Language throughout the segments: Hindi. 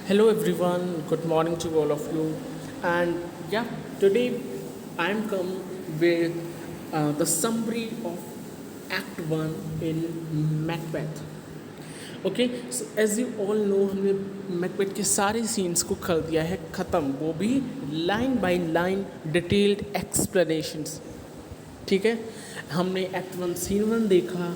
Hello everyone, good morning to all of you. And yeah, today I'm come with the summary of Act 1 in Macbeth. Okay so as you all know हमने मैकबेथ के सारे सीन्स को कर दिया है ख़त्म, वो भी line by line detailed explanations. ठीक है, हमने एक्ट 1 सीन 1 देखा,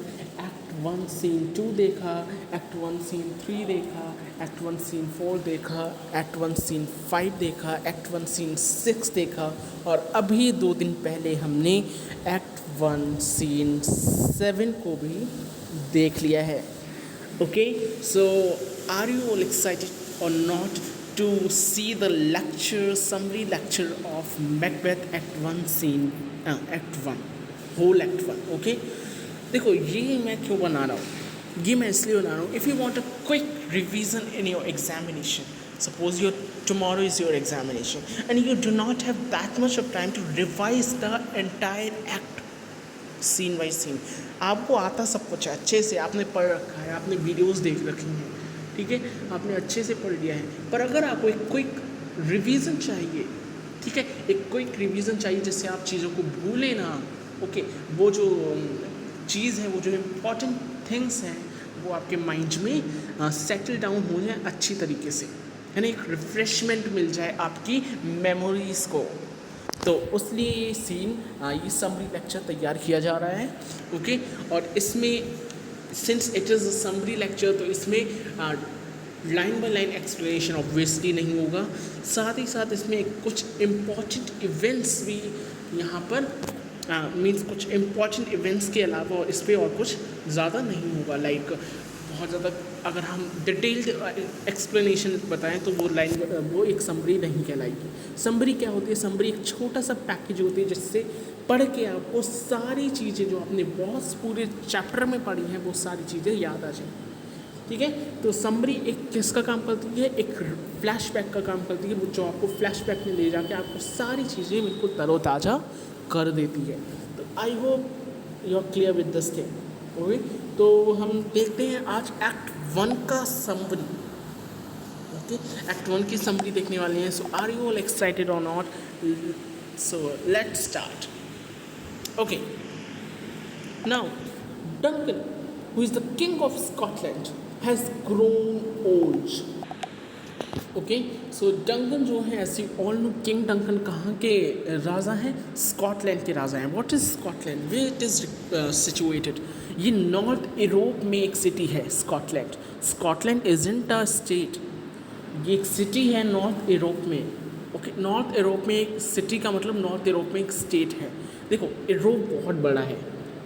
एक्ट 1 सीन 2 देखा, एक्ट 1 सीन 3 देखा, एक्ट 1 सीन 4 देखा, एक्ट 1 सीन 5 देखा, एक्ट 1 सीन 6 देखा, और अभी 2 दिन पहले हमने एक्ट 1 सीन 7 को भी देख लिया है। Okay, so are you all excited or not to see the lecture, summary lecture of Macbeth Act 1 scene, Act 1, whole Act 1, okay? देखो ये मैं क्यों बना रहा हूँ, ये मैं इसलिए बना रहा हूँ, if you want a quick revision in your examination, suppose your tomorrow is your examination and you do not have that much of time to revise the entire act scene by scene, आपको आता सब कुछ है, अच्छे से आपने पढ़ रखा है, आपने वीडियोस देख रखी हैं, ठीक है, आपने अच्छे से पढ़ लिया है, पर अगर आपको एक क्विक रिवीजन चाहिए, ठीक है, एक क्विक रिवीजन चाहिए जिससे आप चीज़ों को भूलें ना, ओके, वो जो चीज़ है, वो जो इम्पोर्टेंट थिंग्स हैं वो आपके माइंड में सेटल डाउन हो जाए अच्छी तरीके से, है ना, एक रिफ्रेशमेंट मिल जाए आपकी मेमोरीज़ को, तो उसलिए ये सीन, ये समरी लेक्चर तैयार किया जा रहा है, ओके। और इसमें since it is a summary lecture तो इसमें line by line explanation obviously नहीं होगा, साथ ही साथ इसमें कुछ इम्पॉर्टेंट इवेंट्स भी यहाँ पर मीन्स कुछ इम्पॉर्टेंट इवेंट्स के अलावा और इस पर और कुछ ज़्यादा नहीं होगा, लाइक बहुत ज़्यादा अगर हम डिटेल्ड एक्सप्लेनेशन बताएं तो वो एक समरी नहीं कहलाएगी। समरी क्या होती है? समरी एक छोटा सा पैकेज होती है जिससे पढ़ के आपको सारी चीज़ें जो आपने बहुत पूरे चैप्टर में पढ़ी हैं वो सारी चीज़ें याद आ जाएं, ठीक है। तो समरी एक किसका काम करती है? एक फ्लैशबैक का काम करती है, वो जो आपको फ्लैशबैक में ले जाके आपको सारी चीज़ें बिल्कुल तरोताज़ा कर देती है। तो I hope you are clear with this thing, okay. तो हम देखते हैं आज एक्ट 1 का समरी, ओके, एक्ट 1 की समरी देखने वाले हैं। So are you all excited or not? So let's start, okay. Now Duncan, who is the king of Scotland, has grown old, okay. So Duncan जो है, as you all know, king Duncan कहाँ के राजा हैं? स्कॉटलैंड के राजा हैं। What is Scotland? Where it is situated? ये नॉर्थ यूरोप में एक सिटी है Scotland. Scotland isn't a state, ये एक सिटी है नॉर्थ यूरोप में, ओके। नॉर्थ यूरोप में एक सिटी का मतलब नॉर्थ यूरोप में एक स्टेट है। देखो यूरोप बहुत बड़ा है,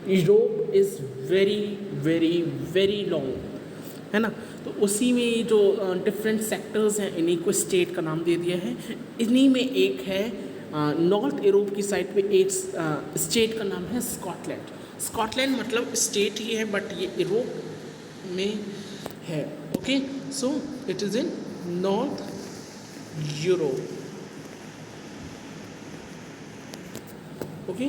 Europe is very very very long, है ना। तो उसी में जो डिफरेंट सेक्टर्स हैं इन्हीं को स्टेट का नाम दे दिया है। इन्हीं में एक है नॉर्थ यूरोप की साइड पे एक स्टेट का नाम है स्कॉटलैंड। स्कॉटलैंड मतलब स्टेट ही है बट ये यूरोप में है, okay. So it is in north Europe, okay.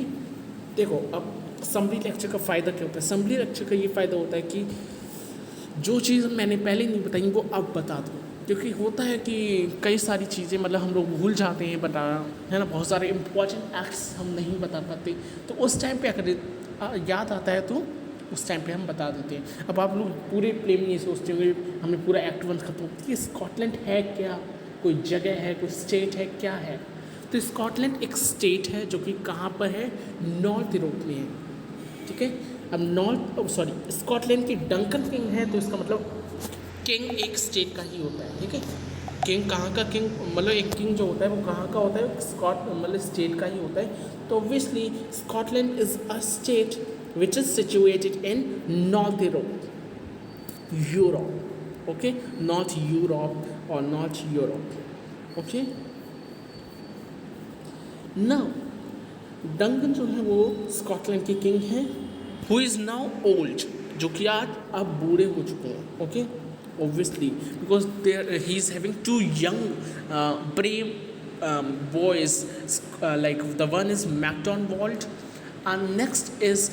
देखो अब समरी लेक्चर का फ़ायदा क्या होता है? समरी लेक्चर का ये फ़ायदा होता है कि जो चीज़ मैंने पहले नहीं बताई वो अब बता दूँ, क्योंकि होता है कि कई सारी चीज़ें मतलब हम लोग भूल जाते हैं बताना, है ना, बहुत सारे इंपॉर्टेंट एक्ट्स हम नहीं बता पाते, तो उस टाइम पे अगर याद आता है तो उस टाइम पे हम बता देते हैं। अब आप लोग पूरे प्ले में ये सोचते होंगे हमने पूरा एक्ट 1 खत्म, कि स्कॉटलैंड है क्या, कोई जगह है, कोई स्टेट है, क्या है? तो स्कॉटलैंड एक स्टेट है जो कि कहाँ पर है? नॉर्थ यूरोप में है, ठीक है। अब स्कॉटलैंड की डंकन किंग है तो इसका मतलब किंग एक स्टेट का ही होता है, ठीक है। किंग कहाँ का? किंग मतलब एक किंग जो होता है वो कहाँ का होता है? स्कॉट मतलब स्टेट का ही होता है। तो obviously Scotland is a state which is situated in north Europe, okay, north Europe और north Europe, okay. Now Duncan जो है वो स्कॉटलैंड के किंग हैं, हु इज़ नाउ ओल्ड, जो कि आज अब बूढ़े हो चुके हैं, okay. Obviously because he is having 2 young brave boys, like the one is Macton Walt and next is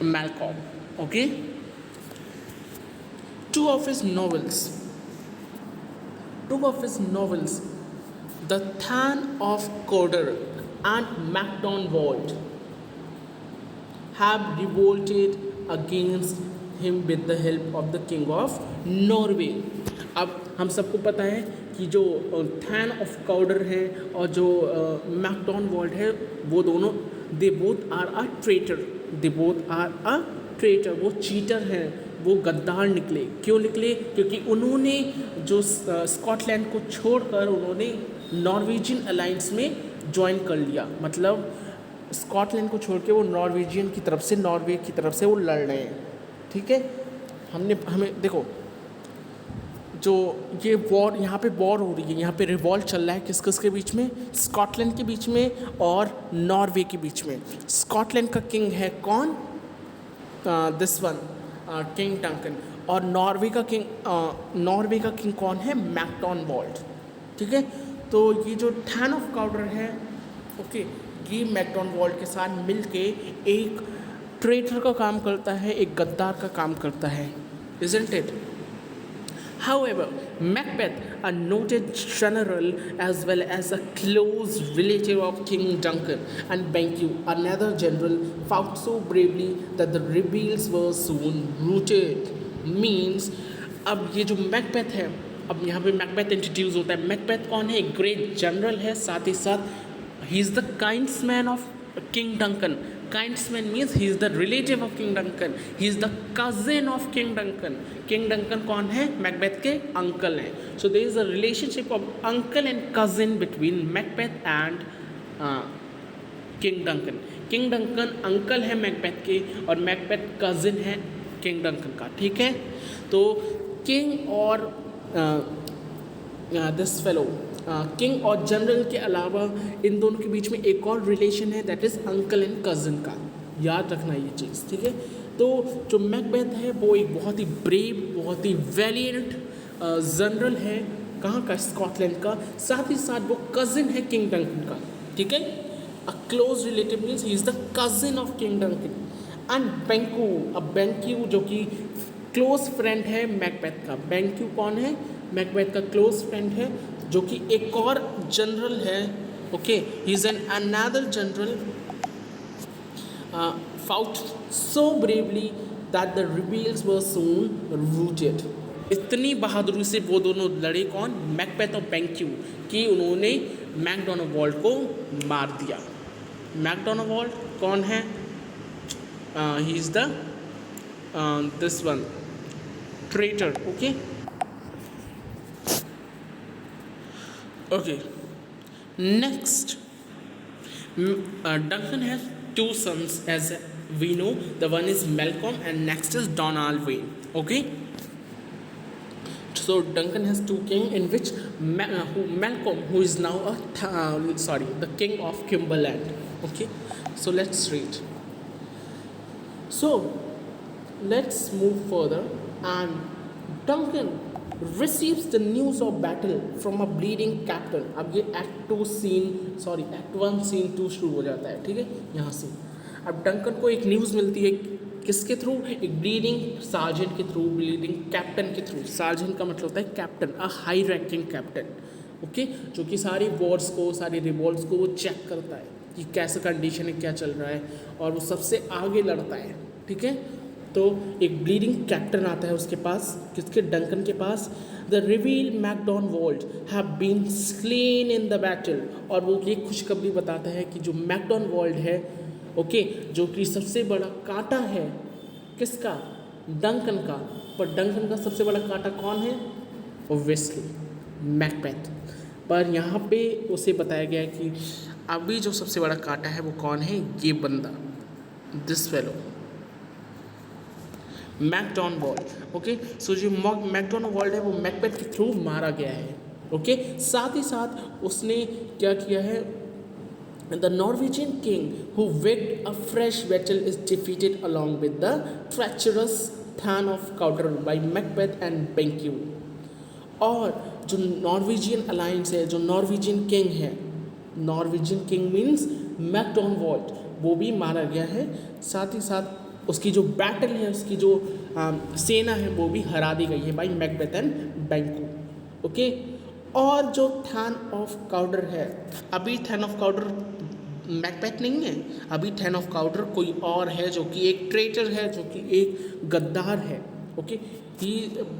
Malcolm, okay. 2 of his novels two of his novels, The Than of Cawdor and MacDonald, have revolted against him with the help of the king of Norway. अब हम सबको पता है कि जो थैन ऑफ काउडर है और जो मैकडॉनल्ड है, वो दोनों they both are a traitor, they both are a traitor, वो चीटर हैं, वो गद्दार निकले। क्यों निकले? क्योंकि उन्होंने जो स्कॉटलैंड को छोड़कर उन्होंने नॉर्वेजियन अलायंस में ज्वाइन कर लिया। मतलब स्कॉटलैंड को छोड़ के वो नॉर्वेजियन की तरफ से, नॉर्वे की तरफ से वो लड़ रहे हैं। ठीक है, हमें देखो, जो ये वॉर, यहाँ पे वॉर हो रही है, यहाँ पे रिवॉल्ट चल रहा है किस किस के बीच में? स्कॉटलैंड के बीच में और नॉर्वे के बीच में। स्कॉटलैंड का किंग है कौन? This one, king Duncan. और नॉर्वे का किंग कौन है? मैकडॉनल्ड। ठीक है, तो ये जो थैन ऑफ काउडर है, ओके, ये मैकडॉनल्ड के साथ मिलके एक ट्रेटर का काम करता है, एक गद्दार का काम करता है, isn't it? However, Macbeth, a noted general as well as a close relative of King Duncan, and Banquo, another general, fought so bravely that the rebels were soon routed. Means, अब ये जो मैकबेथ है, अब यहाँ पे मैकबेथ इंट्रोड्यूस होता है। मैकबेथ कौन है? एक ग्रेट जनरल है, साथ ही साथ ही is the kindsman of king Duncan. Kindsman means he is the relative of King Duncan. He is the cousin of King Duncan. King Duncan कौन है? Macbeth के अंकल हैं. So there is a relationship of uncle and cousin between Macbeth and King Duncan. King Duncan uncle है Macbeth के और Macbeth cousin है King Duncan का. ठीक है, तो King और दिस फेलो किंग और जनरल के अलावा इन दोनों के बीच में एक और रिलेशन है, that is uncle and cousin का। याद रखना ये चीज़, ठीक है। तो जो मैकबेथ है वो एक बहुत ही ब्रेव, बहुत ही वैलिएंट जनरल है, कहाँ का? स्कॉटलैंड का। साथ ही साथ वो कज़न है किंग डंकन का, ठीक है। A close relative means he is the cousin of king Duncan. And BenQ, अब बैंक्यू जो कि क्लोज फ्रेंड है मैकबेथ का। बैंक्यू कौन है? मैकबेथ का क्लोज फ्रेंड है, जो कि एक और जनरल है, okay. He is an another general, fought so bravely that the rebels were soon rooted. इतनी बहादुरी से वो दोनों लड़े, कौन? मैकबेथ और बैंक्यू, कि उन्होंने मैकडॉनल्ड को मार दिया। मैकडॉनल्ड कौन है? ही is the this one traitor, okay. Okay, next, Duncan has two sons, as we know. The one is Malcolm and next is Donald Wayne. Okay, so Duncan has two kings, in which Malcolm, who is now the king of Cumberland. Okay, so let's read. So let's move further, and Duncan receives the news of battle from a bleeding captain. अब ये एक्ट 1 सीन 2 शुरू हो जाता है, ठीक है, यहाँ से। अब डंकन को एक न्यूज़ मिलती है, किसके थ्रू? एक ब्लीडिंग सार्जेंट के थ्रू, ब्लीडिंग कैप्टन के थ्रू। सार्जेंट का मतलब होता है captain, a high ranking captain, okay, जो कि सारी वॉर्स को, सारी रिवॉल्ट्स को वो चेक करता है कि कैसा कंडीशन है, क्या चल रहा है, और वो सबसे आगे लड़ता है, ठीक है। तो एक ब्लीडिंग कैप्टन आता है उसके पास, किसके? डंकन के पास। द रिवील Macdonwald have been slain in the battle, और वो ये खुशखबरी बताता है कि जो मैकडॉनल्ड है, ओके, जो कि सबसे बड़ा कांटा है, किसका? डंकन का। पर डंकन का सबसे बड़ा कांटा कौन है? Obviously Macbeth. पर यहाँ पे उसे बताया गया है कि अभी जो सबसे बड़ा कांटा है वो कौन है? ये बंदा, दिस फेलो, मैकडॉनल्ड। ओके, सो जो मैकडॉनल्ड है वो मैकबेथ के थ्रू मारा गया है, ओके। साथ ही साथ उसने क्या किया है? The Norwegian king who waged a fresh battle is defeated along with the treacherous thane of Cawdor by Macbeth and Banquo. और जो नॉर्वेजियन अलायंस है, जो नॉर्वेजियन किंग है, नॉर्वेजियन किंग मीन्स मैकडॉनल्ड, वो भी मारा गया है। साथ ही साथ उसकी जो बैटल है, उसकी जो सेना है, वो भी हरा दी गई है by Macbeth and BenQ, okay. और जो थैन ऑफ काउडर है, अभी थैन ऑफ काउडर मैकबेथ नहीं है, अभी थैन ऑफ काउडर कोई और है जो कि एक ट्रेटर है, जो कि एक गद्दार है। Okay, he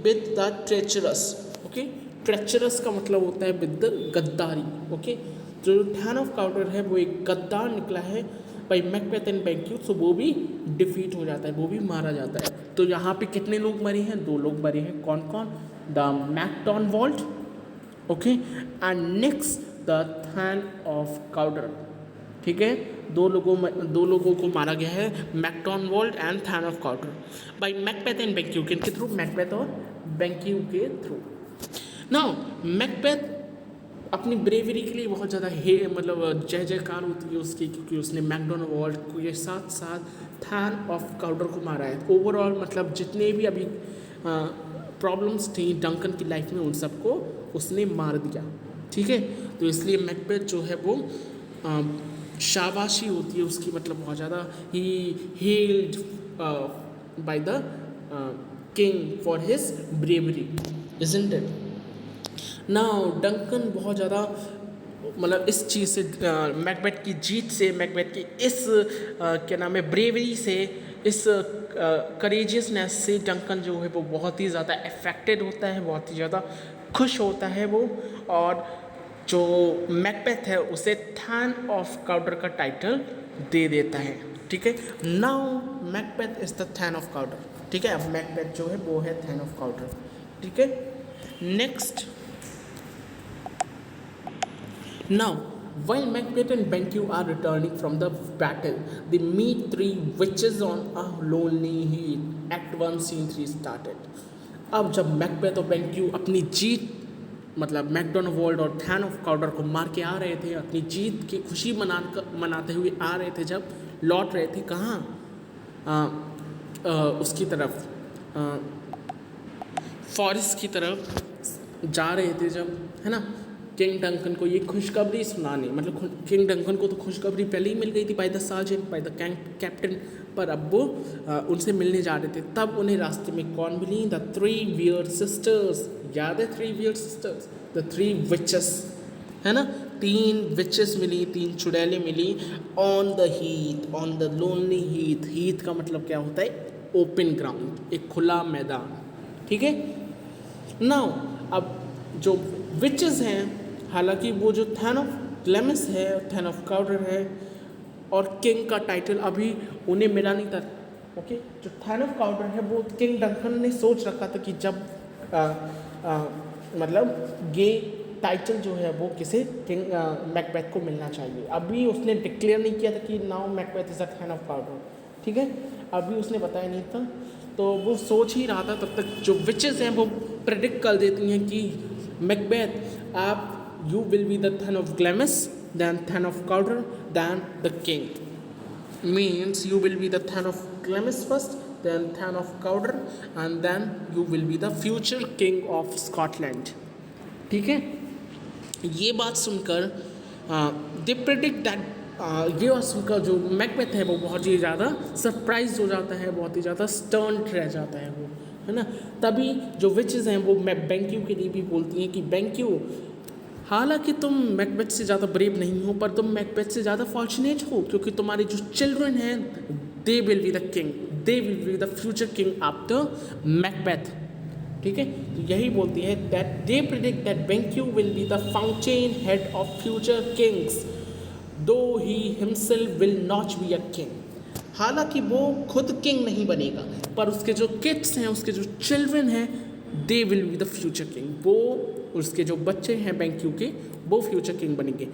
with the treacherous. Okay, treacherous का मतलब होता है विद द गद्दारी। ओके, जो थैन ऑफ काउडर है वो एक गद्दार निकला है बाई मैकबेथ एंड बैंक्यू, सो वो भी डिफीट हो जाता है, वो भी मारा जाता है। तो यहाँ पे कितने लोग मरे हैं? 2 लोग मरे हैं। कौन कौन? The Macdonwald, okay, and next the thane of Cawdor. ठीक है, 2 लोगों को मारा गया है, Macdonwald and thane of Cawdor, by Macbeth and Banquo. किनके थ्रू? मैकबेथ और बैंक्यू के थ्रू। नाउ मैकबेथ अपनी ब्रेवरी के लिए बहुत ज़्यादा मतलब जय जयकार होती है उसकी, क्योंकि उसने मैकडॉनवॉल्ड के साथ साथ थैन ऑफ काउडर को मारा है। ओवरऑल मतलब जितने भी अभी प्रॉब्लम्स थी डंकन की लाइफ में, उन सबको उसने मार दिया। ठीक है, तो इसलिए मैकबेथ जो है वो शाबाशी होती है उसकी, मतलब बहुत ज़्यादा he held by the king for his bravery, isn't it? Now Duncan बहुत ज़्यादा मतलब इस चीज़ से, मैकबेथ की जीत से, मैकबेथ की इस क्या नाम है ब्रेवरी से, इस करेजियसनेस से डंकन जो है वो बहुत ही ज़्यादा अफेक्टेड होता है, बहुत ही ज़्यादा खुश होता है वो, और जो मैकबेथ है उसे थैन ऑफ काउडर का टाइटल दे देता है। ठीक है, now Macbeth is the thane of Cawdor. ठीक है, अब मैकबेथ जो है वो है थैन ऑफ काउडर। ठीक है, next. Now, while Macbeth and Banquo are returning from the battle, they meet 3 witches on a lonely hill. Act 1 Scene 3 started. अब जब मैकबेथ और बैंक्यू अपनी जीत, मतलब मैकडॉनवॉल्ड और थैन ऑफ काउडर को मार के आ रहे थे, अपनी जीत की खुशी मनाते हुए आ रहे थे, जब लौट रहे थे कहाँ? उसकी तरफ, फॉरेस्ट की तरफ जा रहे थे जब, है ना, किंग डंकन को ये खुशखबरी सुनाने, मतलब किंग डंकन को तो खुशखबरी पहले ही मिल गई थी by the sergeant, by the captain, पर अब वो उनसे मिलने जा रहे थे। तब उन्हें रास्ते में कौन मिली? The 3 weird sisters. याद है 3 वियर्ड सिस्टर्स? द 3 विचेस, है ना, 3 विचेस मिली, 3 चुड़ैलें मिली on the heath, on the lonely heath. Heath का मतलब क्या होता है? ओपन ग्राउंड, एक खुला मैदान। ठीक है, नाउ अब जो विचेस हैं, हालांकि वो जो थैन ऑफ ग्लैमिस है, थैन ऑफ काउडर है, और किंग का टाइटल अभी उन्हें मिला नहीं था। ओके, जो थैन ऑफ काउडर है वो किंग डंकन ने सोच रखा था कि जब मतलब ये टाइटल जो है वो किसे किंग मैकबेथ को मिलना चाहिए। अभी उसने डिक्लेयर नहीं किया था कि now Macbeth is a thane of Cawdor. ठीक है, अभी उसने बताया नहीं था, तो वो सोच ही रहा था। तब तक जो विचेस हैं वो प्रेडिक्ट कर देती हैं कि मैकबेथ आप you will be the Thane of Glamis, then Thane of Cawdor, then the king. Means you will be the Thane of Glamis first, then Thane of Cawdor, and then you will be the future king of Scotland. ठीक है, ये बात सुनकर they predict that ये बात सुनकर जो मैकबेथ है वो बहुत ही ज़्यादा सरप्राइज हो जाता है, बहुत ही ज़्यादा स्टर्न रह जाता है वो, है ना। तभी जो विचेस हैं वो बैंक्यू के लिए भी बोलती हैं कि बैंक्यू, हालांकि तुम मैकबेथ से ज़्यादा ब्रेव नहीं हो, पर तुम मैकबेथ से ज़्यादा फॉर्चुनेट हो, क्योंकि तुम्हारे जो चिल्ड्रन हैं they will be the king, they will be the future king after Macbeth. ठीक है, तो यही बोलती है that they predict that Banquo will be the fountain head of future kings, though he himself will not be a king. हालांकि वो खुद किंग नहीं बनेगा, पर उसके जो किड्स हैं, उसके जो चिल्ड्रन हैं, they will be the future king. वो उसके जो बच्चे हैं बैंक्यू के, वो फ्यूचर किंग बनेंगे।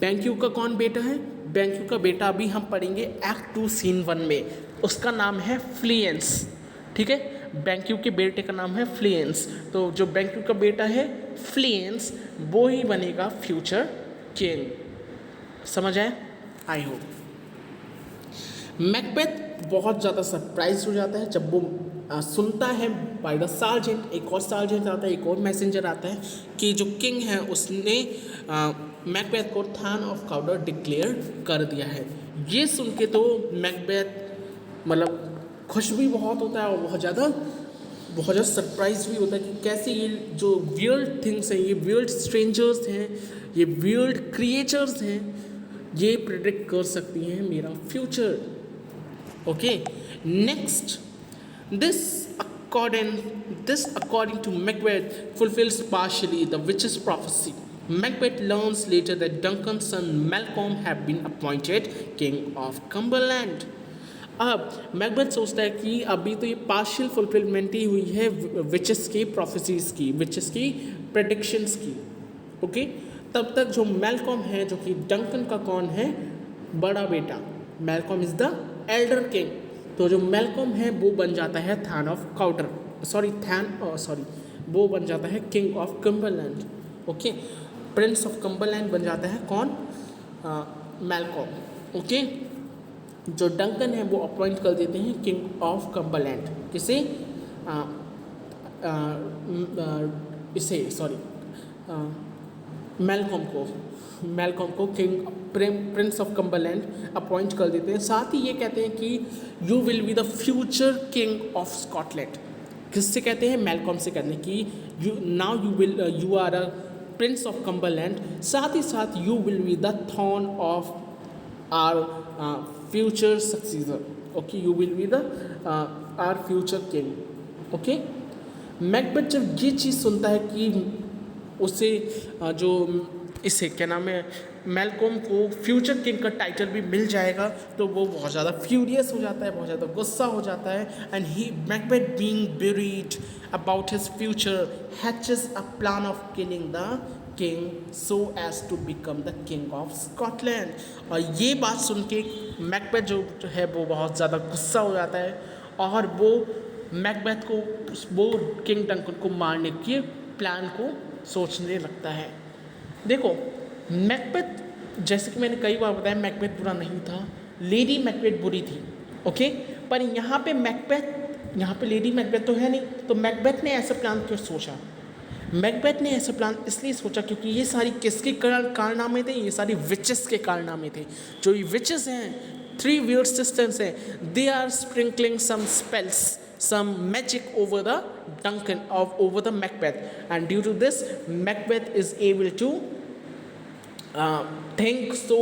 बैंक्यू का कौन बेटा है? बैंक्यू का बेटा अभी हम पढ़ेंगे एक्ट 2 सीन 1 में, उसका नाम है फ्लिएंस। ठीक है, बैंक्यू के बेटे का नाम है फ्लिएंस। तो जो बैंक्यू का बेटा है फ्लिएंस, वो ही बनेगा फ्यूचर किंग। समझ आए? I hope. मैकबेथ बहुत ज़्यादा सरप्राइज हो जाता है जब वो सुनता है बाय द सार्जेंट, एक और सार्जेंट आता है, एक और मैसेंजर आता है कि जो किंग है उसने मैकबेथ को थैन ऑफ काउडर डिक्लेयर कर दिया है। ये सुन के तो मैकबेथ मतलब खुश भी बहुत होता है और बहुत ज़्यादा बहुत ज़्यादा सरप्राइज भी होता है कि कैसे ये जो वियर्ड थिंग्स हैं, ये वियर्ड स्ट्रेंजर्स हैं, ये वियर्ड क्रिएचर्स हैं, ये प्रिडिक्ट कर सकती हैं मेरा future. Okay, next, this according to Macbeth fulfills partially the witch's prophecy. Macbeth learns later that Duncan's son Malcolm had been appointed king of Cumberland. अब मैकबेथ सोचता है कि अभी तो ये पार्शियल फुलफिलमेंट ही हुई है विचेस की प्रोफेसीज की, विचेस की प्रेडिक्शंस की. ओके, तब तक जो मैलकॉम है, जो कि डंकन का कौन है, बड़ा बेटा, Malcolm is the Elder king. तो जो मैलकॉम है वो बन जाता है वो बन जाता है king of Cumberland. Okay, Prince of Cumberland बन जाता है कौन, मैलकॉम. ओके, जो डंकन है वो अपॉइंट कर देते हैं किंग ऑफ कम्बरलैंड. किसे, मैलकॉम को king prince of Cumberland appoint कर देते हैं. साथ ही ये कहते हैं कि you will be the future king of Scotland. किससे कहते हैं, मैलकॉम से कहते हैं कि you are a prince of Cumberland. साथ ही साथ you will be the thorn of our future successor. Okay, you will be the our future king. Okay, Macbeth जब ये चीज़ सुनता है कि उसे जो इसे क्या नाम है, मैलकॉम को फ्यूचर किंग का टाइटल भी मिल जाएगा, तो वो बहुत ज़्यादा फ्यूरियस हो जाता है, बहुत ज़्यादा गुस्सा हो जाता है. And he Macbeth being buried about his future hatches a plan of killing the king so as to become the king of Scotland. और ये बात सुन के मैकबेथ जो है वो बहुत ज़्यादा गुस्सा हो जाता है और वो मैकबेथ को, वो किंग डंकन को मारने के प्लान को सोचने लगता है. देखो, मैकबेथ, जैसे कि मैंने कई बार बताया, मैकबेथ बुरा नहीं था, लेडी मैकबेथ बुरी थी. ओके, पर यहाँ पे लेडी मैकबेथ तो है नहीं, तो मैकबेथ ने ऐसा प्लान क्यों सोचा? मैकबेथ ने ऐसा प्लान इसलिए सोचा क्योंकि ये सारी किसके कारनामे थे, ये सारी विचेस के कारनामे थे. जो ये विचेस हैं, 3 weird sisters हैं, they are sprinkling some spells, some magic over the Duncan, over the Macbeth, and due to this Macbeth is able to think so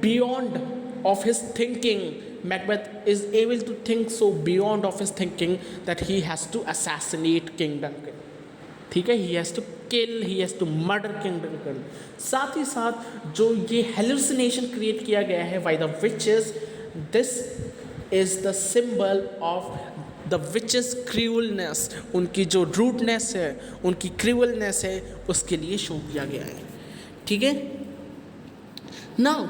beyond of his thinking. Macbeth is able to think so beyond of his thinking that he has to assassinate King Duncan. ठीक है, he has to kill, he has to murder King Duncan. साथ ही साथ जो ये hallucination क्रिएट किया गया है by the witches, this is the symbol of the witches cruelness. उनकी जो रूडनेस है, उनकी क्रूअलनेस है, उसके लिए शो किया गया है. ठीक है. Now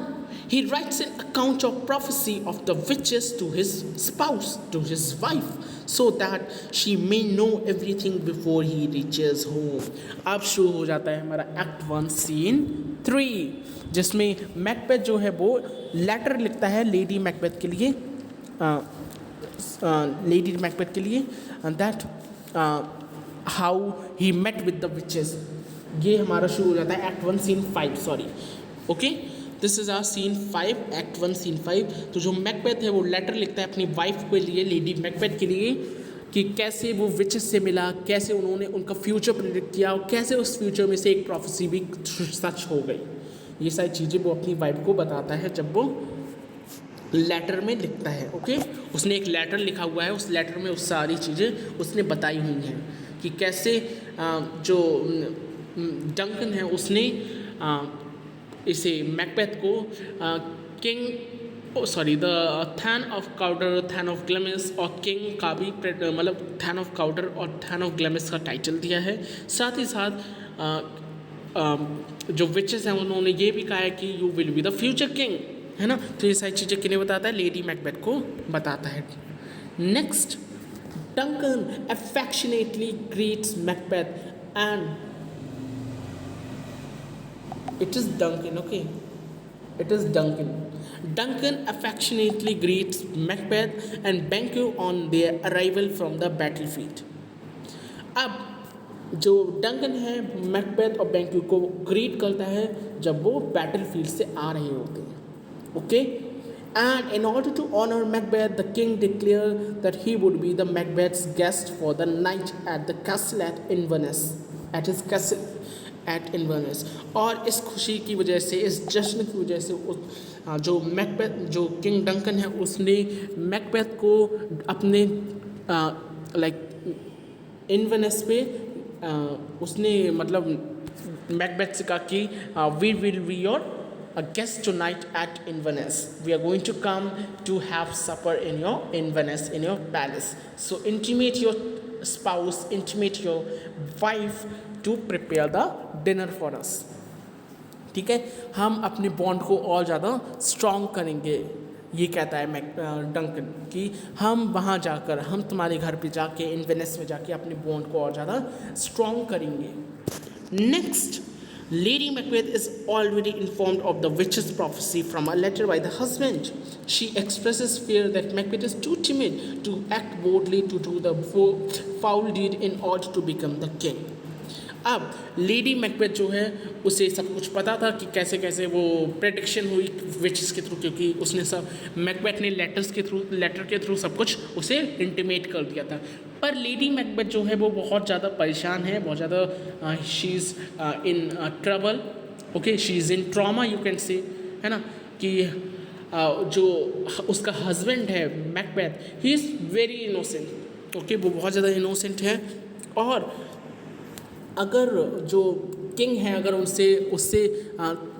he writes an account of prophecy of the witches to his spouse, to his wife, so that she may know everything before he reaches home. अब शुरू हो जाता है हमारा एक्ट 1 सीन 3, जिसमें मैकबेथ जो है वो लेटर लिखता है लेडी मैकबेथ के लिए, that how he met with the witches. ये हमारा शुरू हो जाता है act 1 scene 5. Okay, this is our scene 5, act 1 scene 5. तो जो मैकबेथ है वो लेटर लिखता है अपनी वाइफ के लिए, लेडी मैकबेथ के लिए, कि कैसे वो विचेस से मिला, कैसे उन्होंने उनका फ्यूचर प्रेडिक्ट किया और कैसे उस फ्यूचर में से एक प्रोफेसी भी सच हो गई. ये सारी चीज़ें वो अपनी वाइफ को बताता है जब वो लेटर में लिखता है. ओके, उसने एक लेटर लिखा हुआ है, उस लेटर में उस सारी चीज़ें उसने बताई हुई हैं कि कैसे जो डंकन है उसने इसे मैकबेथ को the thane of Cawdor, thane of Glamis और किंग का भी मतलब थैन ऑफ काउडर और थैन ऑफ ग्लेमिस का टाइटल दिया है. साथ ही साथ जो विचेस हैं उन्होंने ये भी कहा है कि you will be the future king, है ना. तो ये सारी चीज़ें किन्हें बताता है, लेडी मैकबेथ को बताता है. Next, Duncan affectionately greets Macbeth and it is Duncan. Okay, it is Duncan. Duncan affectionately greets Macbeth and Banquo on their arrival from the battlefield. अब जो डंकन है मैकबेथ और बैंक्यू को ग्रीट करता है जब वो बैटलफील्ड से आ रहे होते हैं. Okay, And in order to honor Macbeth, the king declared that he would be the Macbeth's guest for the night at the castle at Inverness, at his castle at Inverness. और इस खुशी की वजह से, इस जश्न की वजह से जो मैकबेथ, जो किंग डंकन है, उसने मैकबेथ को अपने लाइक इन्वेनेस पे उसने मतलब मैकबेथ से कहा कि we will be your a guest tonight at Inverness. We are going to come to have supper in your Inverness, in your palace. So intimate your spouse, intimate your wife to prepare the dinner for us. ठीक है, हम अपने बॉन्ड को और ज़्यादा स्ट्रॉन्ग करेंगे, ये कहता है डंकन कि हम वहाँ जाकर, हम तुम्हारे घर पे जाके, इन्वेनेस में जाके अपने बॉन्ड को और ज़्यादा स्ट्रॉन्ग करेंगे. Next, Lady Macbeth is already informed of the witch's prophecy from a letter by the husband. She expresses fear that Macbeth is too timid to act boldly to do the foul deed in order to become the king. अब लेडी मैकबेथ जो है, उसे सब कुछ पता था कि कैसे कैसे वो प्रेडिक्शन हुई विचेस के थ्रू, क्योंकि उसने सब मैकबेथ ने लेटर के थ्रू सब कुछ उसे इंटीमेट कर दिया था. पर लेडी मैकबेथ जो है वो बहुत ज़्यादा परेशान है, बहुत ज़्यादा she is in trouble. Okay, she is in trauma, you can say, है ना, कि जो उसका हस्बैंड है Macbeth, he is very innocent. Okay, वो बहुत ज़्यादा इनोसेंट है. और अगर जो किंग है, अगर उससे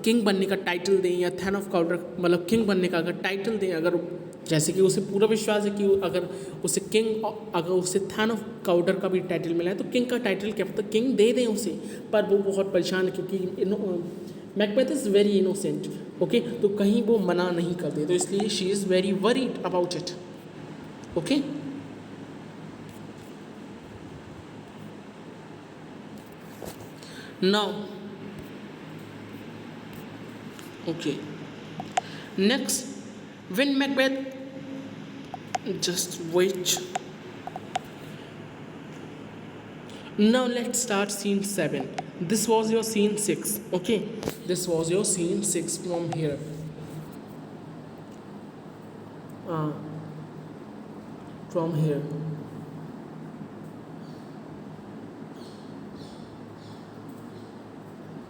किंग बनने का टाइटल दें, या थैन ऑफ काउडर मतलब किंग बनने का अगर टाइटल दें, अगर जैसे कि उसे पूरा विश्वास है कि अगर उसे थैन ऑफ काउडर का भी टाइटल मिला है तो किंग का टाइटल क्या पता किंग दे दें उसे. पर वो बहुत परेशान है क्योंकि Macbeth is very innocent. Okay, तो कहीं वो मना नहीं करते, तो इसलिए she is very worried about it. Okay, now okay, next, when Macbeth, just wait, now let's start scene 7. This was your scene 6. Okay, this was your scene 6 from here. From here.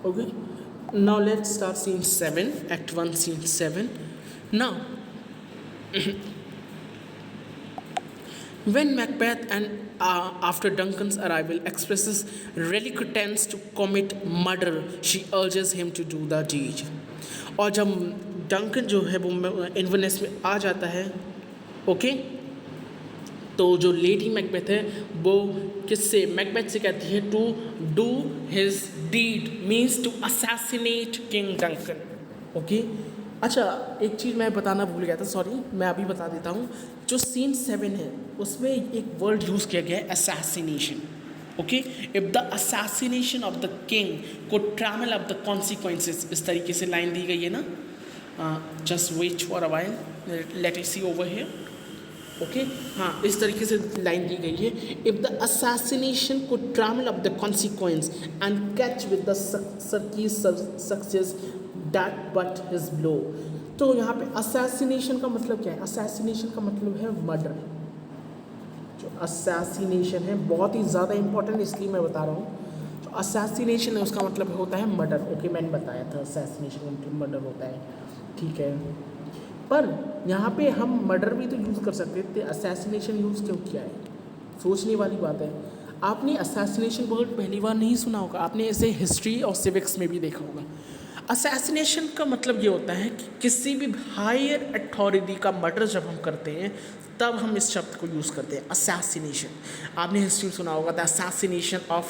Okay, now let's start scene 7, act 1, scene 7. Now when Macbeth and after Duncan's arrival expresses reluctance to commit murder, she urges him to do the deed. और जब डंकन जो है वो इन्वेनेस में आ जाता है, ओके, तो जो लेडी मैकबेथ है वो किससे, मैकबेथ से कहती है to do his deed, means to assassinate king Duncan. Okay, अच्छा एक चीज़ मैं बताना भूल गया था, सॉरी, मैं अभी बता देता हूँ. जो सीन 7 है उसमें एक वर्ड यूज़ किया गया है, assassination. Okay, if the assassination of the king could travel up the consequences, इस तरीके से लाइन दी गई है ना. Just wait for a while, let us see over here. Okay, हाँ, इस तरीके से लाइन दी गई है. If the assassination could travel up the consequence and catch with the success that but his blow. तो यहाँ पे असैसिनेशन का मतलब क्या है? असैसिनेशन का मतलब है मर्डर. जो असैसिनेशन है बहुत ही ज़्यादा इंपॉर्टेंट, इसलिए मैं बता रहा हूँ. जो असैसिनेशन है उसका मतलब होता है मर्डर. ओके, मैंने बताया था असैसिनेशन का मतलब मर्डर होता है, ठीक है. पर यहाँ पे हम मर्डर भी तो यूज़ कर सकते थे, असैसिनेशन यूज़ क्यों किया है? सोचने वाली बात है. आपने असैसिनेशन वर्ड पहली बार नहीं सुना होगा, आपने इसे हिस्ट्री और सिविक्स में भी देखा होगा. असैसिनेशन का मतलब ये होता है कि किसी भी हायर अथॉरिटी का मर्डर जब हम करते हैं तब हम इस शब्द को यूज़ करते हैं, असैसिनेशन. आपने हिस्ट्री में सुना होगा the assassination of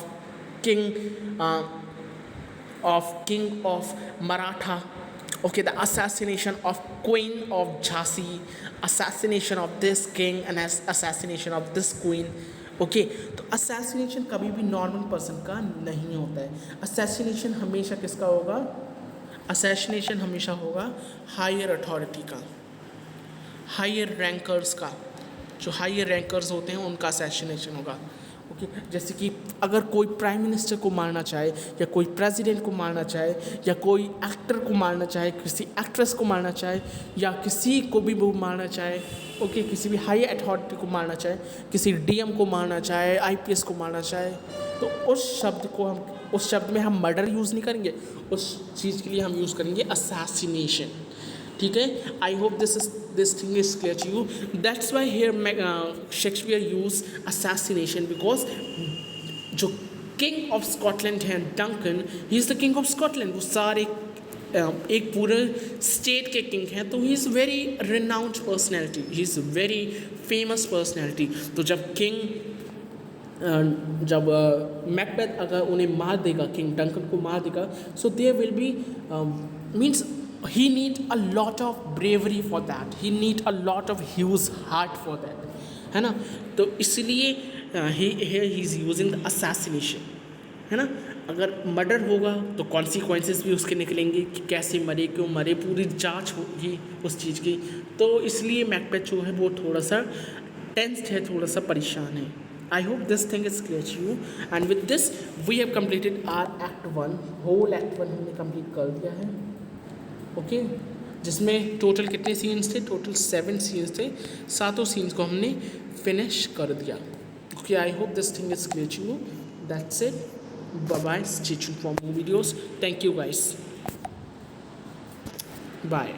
king of Maratha. Okay, the assassination of Queen of Jhansi, assassination of this king and assassination of this queen. Okay, तो assassination कभी भी नॉर्मल पर्सन का नहीं होता है. assassination हमेशा किसका होगा? assassination हमेशा होगा हायर अथॉरिटी का, हायर रैंकर्स का. जो हायर रैंकर्स होते हैं उनका assassination होगा. ओके जैसे कि अगर कोई प्राइम मिनिस्टर को मारना चाहे या कोई प्रेसिडेंट को मारना चाहे या कोई एक्टर को मारना चाहे, किसी एक्ट्रेस को मारना चाहे या किसी को भी वो मारना चाहे, ओके किसी भी हाई अथॉरिटी को मारना चाहे, किसी डीएम को मारना चाहे, आईपीएस को मारना चाहे, तो उस शब्द में हम मर्डर यूज़ नहीं करेंगे, उस चीज़ के लिए हम यूज़ करेंगे असैसिनेशन। ठीक है, I hope this thing is clear to you. That's why here Shakespeare use assassination because जो किंग ऑफ स्कॉटलैंड हैं Duncan, he is the king of Scotland, वो सारे एक पूरे स्टेट के किंग हैं, तो he is very renowned personality, he is very famous personality. तो जब मैकबेथ अगर उन्हें मार देगा, किंग डंकन को मार देगा, so there will be means he need a lot of bravery for that, he need a lot of huge heart for that, है ना। तो इसलिए here he is using the assassination, है ना। अगर मर्डर होगा तो कॉन्सिक्वेंसेस भी उसके निकलेंगे कि कैसे मरे, क्यों मरे, पूरी जांच होगी उस चीज़ की। तो इसलिए मैकबेथ जो है वो थोड़ा सा टेंस्ड है, थोड़ा सा परेशान है। I hope this thing is clear to you, and with this we have completed our act 1, whole act 1 हमने कंप्लीट कर दिया है। ओके जिसमें टोटल कितने सीन्स थे? टोटल 7 सीन्स थे, 7 सीन्स को हमने फिनिश कर दिया। Okay I hope this thing is clear to you. That's it, bye bye, stay tuned for more videos. Thank you guys, bye.